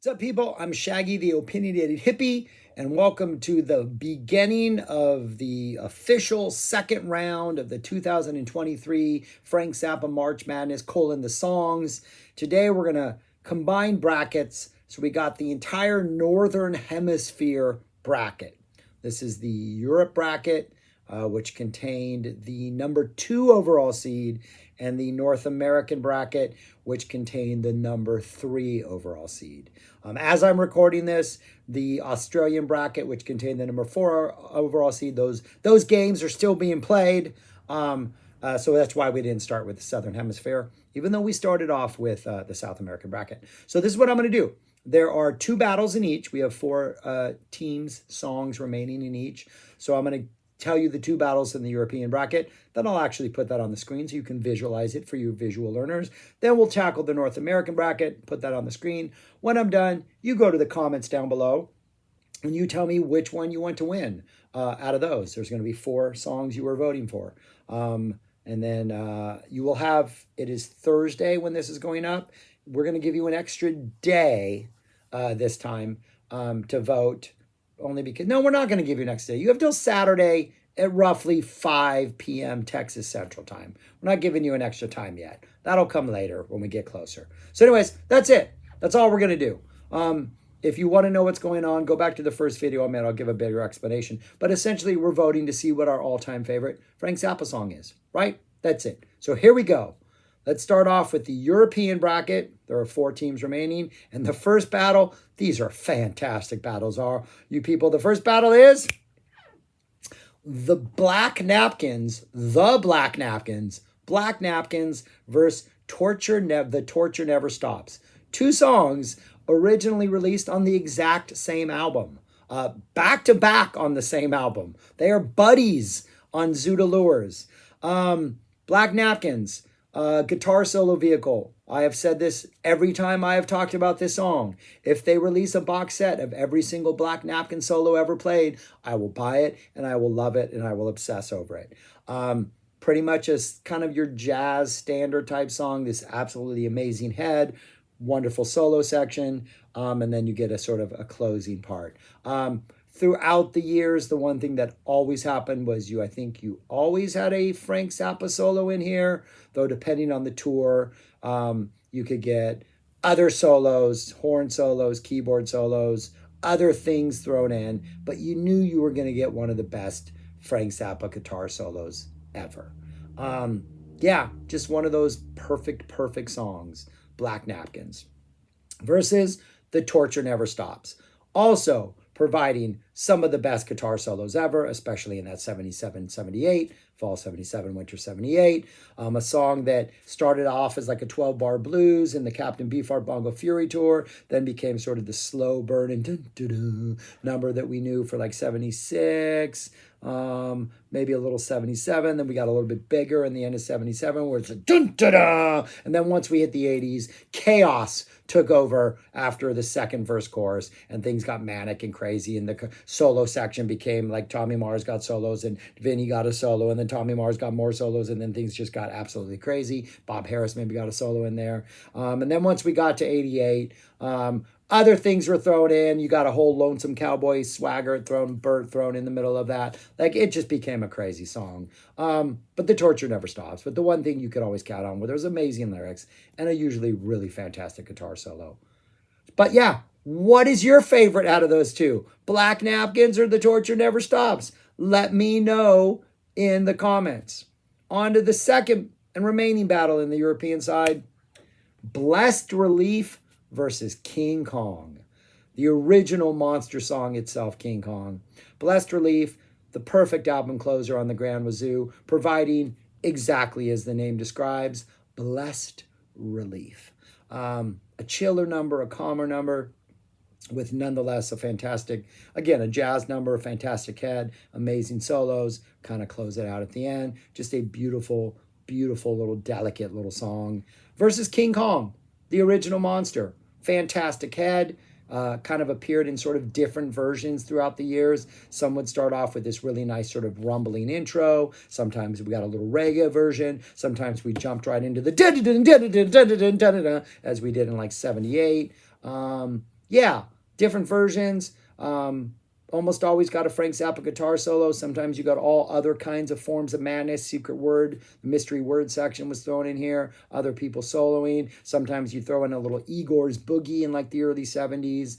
What's up, people? I'm Shaggy, the opinionated hippie, and welcome to the beginning of the official second round of the 2023 Frank Zappa March Madness, the songs. Today, we're going to combine brackets. So we got the entire Northern Hemisphere bracket. This is the Europe bracket, which contained the number 2 overall seed, and the North American bracket, which contained the number 3 overall seed. As I'm recording this, the Australian bracket, which contained the number 4 overall seed, those games are still being played. So that's why we didn't start with the Southern Hemisphere, even though we started off with the South American bracket. So this is what I'm going to do. There are 2 battles in each. We have 4 teams, songs remaining in each. So I'm going to tell you the 2 battles in the European bracket. Then I'll actually put that on the screen so you can visualize it for you visual learners. Then we'll tackle the North American bracket, put that on the screen. When I'm done, you go to the comments down below and you tell me which one you want to win out of those. There's going to be 4 songs you were voting for. And then you will have, it is Thursday when this is going up. We're going to give you an extra day this time to vote. Only because, no, we're not going to give you next day. You have till Saturday at roughly 5 p.m. Texas Central Time. We're not giving you an extra time yet. That'll come later when we get closer. So anyways, that's it. That's all we're going to do. If you want to know what's going on, go back to the first video I made. I'll give a bigger explanation. But essentially, we're voting to see what our all-time favorite Frank Zappa song is, right? That's it. So here we go. Let's start off with the European bracket. There are 4 teams remaining. And the first battle, these are fantastic battles, are you people. The first battle is the Black Napkins, Black Napkins versus The Torture Never Stops. 2 songs originally released on the exact same album. Back to back on the same album. They are buddies on Zoot Allures. Black Napkins. Guitar solo vehicle. I have said this every time I have talked about this song. If they release a box set of every single Black Napkin solo ever played, I will buy it and I will love it and I will obsess over it. Pretty much as kind of your jazz standard type song, this absolutely amazing head, wonderful solo section, and then you get a sort of a closing part. Throughout the years, the one thing that always happened was I think you always had a Frank Zappa solo in here, though depending on the tour, you could get other solos, horn solos, keyboard solos, other things thrown in, but you knew you were going to get one of the best Frank Zappa guitar solos ever. Yeah, just one of those perfect songs, Black Napkins, versus The Torture Never Stops. Also, providing some of the best guitar solos ever, especially in that 77, 78, fall 77, winter 78. A song that started off as like a 12-bar blues in the Captain Beefheart Bongo Fury tour, then became sort of the slow burning number that we knew for like 76, maybe a little 77. Then we got a little bit bigger in the end of 77 where it's a dun-da-da. And then once we hit the 80s, chaos took over after the second verse chorus and things got manic and crazy. And the solo section became like Tommy Mars got solos and Vinny got a solo and then Tommy Mars got more solos and then things just got absolutely crazy. Bob Harris maybe got a solo in there. And then once we got to 88, other things were thrown in. You got a whole Lonesome Cowboy swagger Bert thrown in the middle of that. Like, it just became a crazy song. But The Torture Never Stops. But the one thing you could always count on, where there's amazing lyrics and a usually really fantastic guitar solo. But yeah, what is your favorite out of those 2? Black Napkins or The Torture Never Stops? Let me know in the comments. On to the second and remaining battle in the European side. Blessed Relief versus King Kong. The original monster song itself, King Kong. Blessed Relief, the perfect album closer on the Grand Wazoo, providing exactly as the name describes, blessed relief. A chiller number, a calmer number, with nonetheless a fantastic, again, a jazz number, a fantastic head, amazing solos, kind of close it out at the end. Just a beautiful, beautiful little delicate little song. Versus King Kong, the original monster. Fantastic head, kind of appeared in sort of different versions throughout the years. Some would start off with this really nice sort of rumbling intro. Sometimes we got a little reggae version. Sometimes we jumped right into the as we did in like 78. yeah, different versions. Almost always got a Frank Zappa guitar solo. Sometimes you got all other kinds of forms of madness. Secret word, the mystery word section was thrown in here. Other people soloing. Sometimes you throw in a little Igor's Boogie in like the early 70s.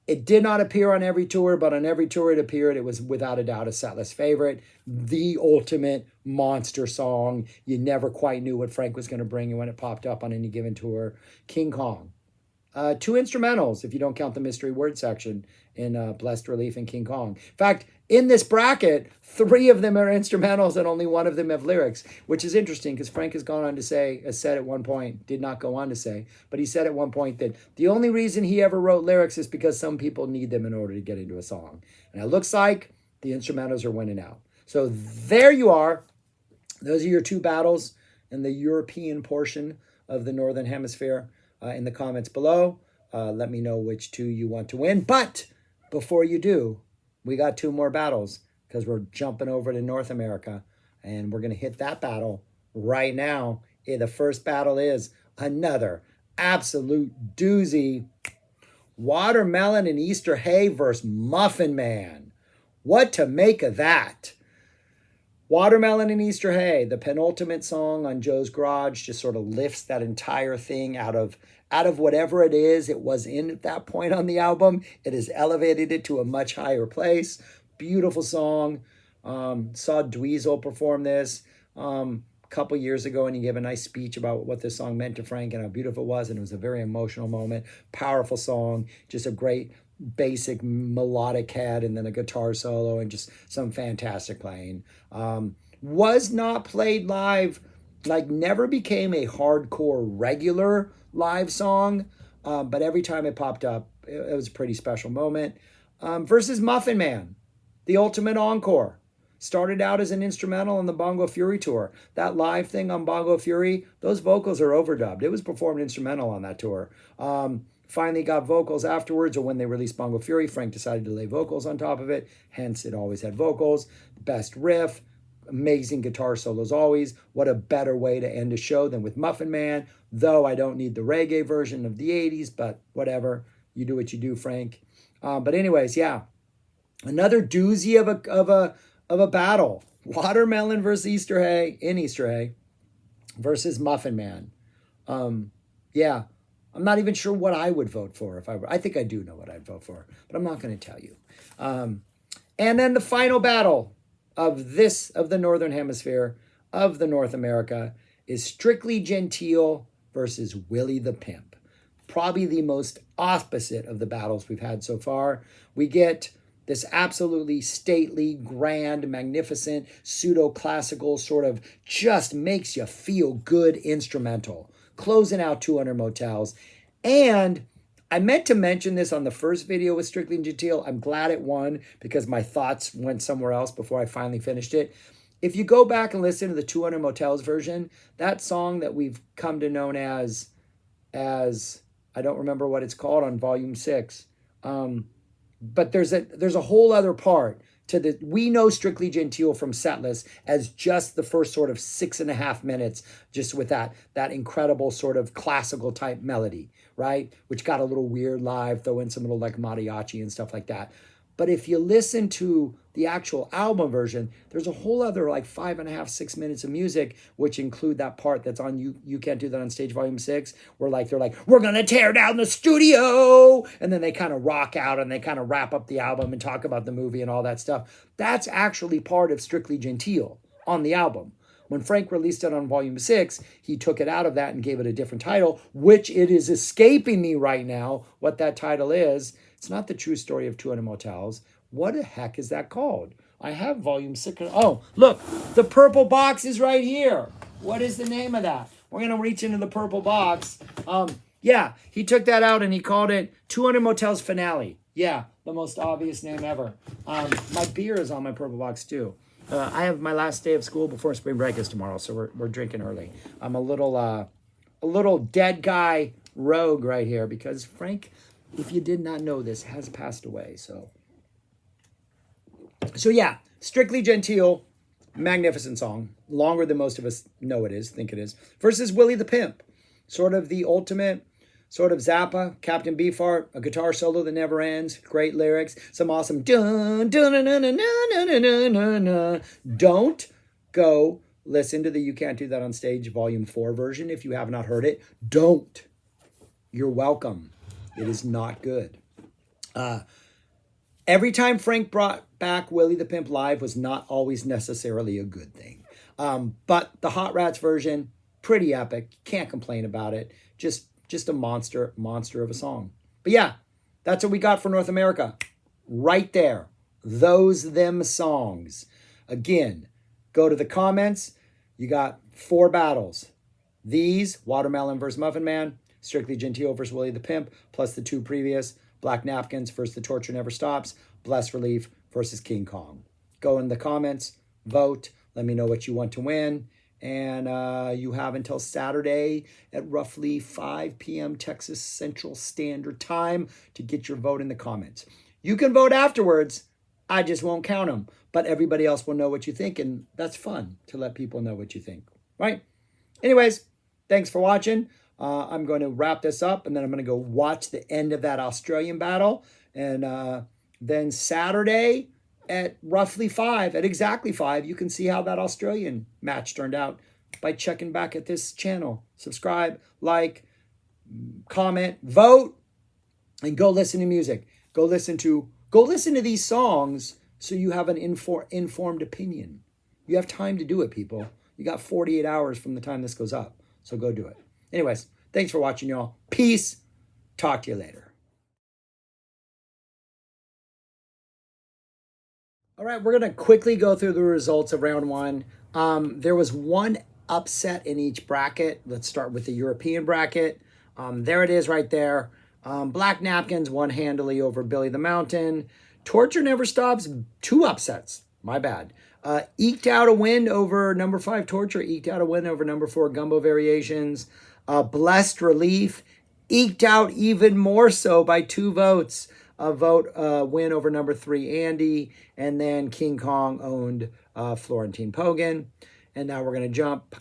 It did not appear on every tour, but on every tour it appeared. It was without a doubt a setlist favorite. The ultimate monster song. You never quite knew what Frank was going to bring you when it popped up on any given tour. King Kong. 2 instrumentals, if you don't count the mystery word section in Blessed Relief and King Kong. In fact, in this bracket, 3 of them are instrumentals and only 1 of them have lyrics, which is interesting because Frank has gone on to say, has said at one point, did not go on to say, but he said at one point that the only reason he ever wrote lyrics is because some people need them in order to get into a song. And it looks like the instrumentals are winning out. So there you are. Those are your 2 battles in the European portion of the Northern Hemisphere. In the comments below, let me know which 2 you want to win. But before you do, we got 2 more battles because we're jumping over to North America and we're going to hit that battle right now. The first battle is another absolute doozy. Watermelon and Easter Hay versus Muffin Man. What to make of that? Watermelon and Easter Hay, the penultimate song on Joe's Garage, just sort of lifts that entire thing out of whatever it is it was in at that point on the album. It has elevated it to a much higher place. Beautiful song. Saw Dweezil perform this a couple years ago, and he gave a nice speech about what this song meant to Frank and how beautiful it was, and it was a very emotional moment. Powerful song, just a great basic melodic head and then a guitar solo and just some fantastic playing. Was not played live, like never became a hardcore regular live song, but every time it popped up, it was a pretty special moment. Versus Muffin Man, the ultimate encore. Started out as an instrumental on the Bongo Fury tour. That live thing on Bongo Fury, those vocals are overdubbed. It was performed instrumental on that tour. Finally got vocals afterwards, or when they released Bongo Fury, Frank decided to lay vocals on top of it. Hence, it always had vocals. Best riff, amazing guitar solos always. What a better way to end a show than with Muffin Man, though I don't need the reggae version of the 80s, but whatever. You do what you do, Frank. But anyways, yeah. Another doozy of a battle. Watermelon versus Easter Hay, in Easter Hay, versus Muffin Man. Yeah. I'm not even sure what I would vote for if I think I do know what I'd vote for, but I'm not going to tell you. And then the final battle of the Northern Hemisphere, of the North America, is strictly Genteel versus Willie the Pimp. Probably the most opposite of the battles we've had so far. We get this absolutely stately, grand, magnificent, pseudo-classical sort of just makes you feel good instrumental. Closing out 200 Motels. And I meant to mention this on the first video with Strictly Genteel. I'm glad it won because my thoughts went somewhere else before I finally finished it. If you go back and listen to the 200 Motels version, that song that we've come to know as I don't remember what it's called on Volume 6. But there's a whole other part to the, we know Strictly Genteel from Setlist as just the first sort of 6.5 minutes, just with that incredible sort of classical type melody, right? Which got a little weird live, throw in some little like mariachi and stuff like that. But if you listen to the actual album version, there's a whole other like 5.5, 6 minutes of music, which include that part that's on You Can't Do That on Stage Volume 6, where like they're like, we're gonna tear down the studio, and then they kind of rock out and they kind of wrap up the album and talk about the movie and all that stuff. That's actually part of Strictly Genteel on the album. When Frank released it on Volume 6, he took it out of that and gave it a different title, which it is escaping me right now what that title is. It's not the true story of 200 Motels. What the heck is that called? I have Volume 6. Oh, look, the purple box is right here. What is the name of that? We're going to reach into the purple box. Yeah, he took that out and he called it 200 Motels Finale. Yeah, the most obvious name ever. My beer is on my purple box too. I have my last day of school before spring break is tomorrow, so we're drinking early. I'm a little dead guy rogue right here because Frank, if you did not know this, has passed away. So yeah, Strictly Genteel, magnificent song, longer than most of us know it is, think it is, versus Willie the Pimp, sort of the ultimate sort of Zappa, Captain Beefheart, a guitar solo that never ends, great lyrics, some awesome dun dun dun dun dun dun dun dun dun dun. Don't go listen to the You Can't Do That on Stage Volume 4 version if you have not heard it. Don't. You're welcome. It is not good. Every time Frank brought back Willie the Pimp live was not always necessarily a good thing. But the Hot Rats version, pretty epic. Can't complain about it. Just a monster of a song. But yeah, that's what we got for North America. Right there. Them songs. Again, go to the comments. You got 4 battles. These, Watermelon versus Muffin Man, Strictly Genteel versus Willie the Pimp, plus the 2 previous, Black Napkins versus The Torture Never Stops, Blessed Relief versus King Kong. Go in the comments, vote, let me know what you want to win. And you have until Saturday at roughly 5 p.m. Texas Central Standard Time to get your vote in the comments. You can vote afterwards. I just won't count them. But everybody else will know what you think. And that's fun to let people know what you think. Right? Anyways, thanks for watching. I'm going to wrap this up. And then I'm going to go watch the end of that Australian battle. And then Saturday at roughly 5, at exactly 5, you can see how that Australian match turned out by checking back at this channel. Subscribe, like, comment, vote, and go listen to music. Go listen to these songs so you have an informed opinion. You have time to do it, people. You got 48 hours from the time this goes up. So go do it. Anyways, thanks for watching, y'all. Peace. Talk to you later. All right, we're going to quickly go through the results of round 1. There was one upset in each bracket. Let's start with the European bracket. There it is right there. Black Napkins won handily over Billy the Mountain. Torture Never Stops, 2 upsets. My bad. Eked out a win over number 5 Torture. Eked out a win over number 4 Gumbo Variations. Blessed Relief eked out even more so by 2 votes. A vote win over number 3 Andy, and then King Kong owned Florentine Pogan. And now we're going to jump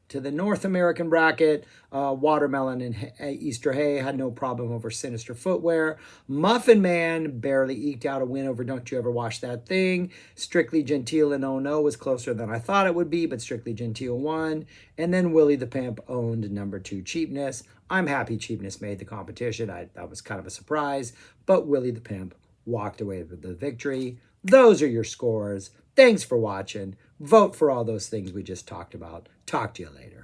to the North American bracket. Watermelon and Easter Hay had no problem over Sinister Footwear. Muffin Man barely eked out a win over Don't You Ever Wash That Thing. Strictly Genteel and Oh No was closer than I thought it would be, but Strictly Genteel won. And then Willie the Pimp owned number 2 Cheapness. I'm happy Cheapness made the competition. That was kind of a surprise, but Willie the Pimp walked away with the victory. Those are your scores. Thanks for watching. Vote for all those things we just talked about. Talk to you later.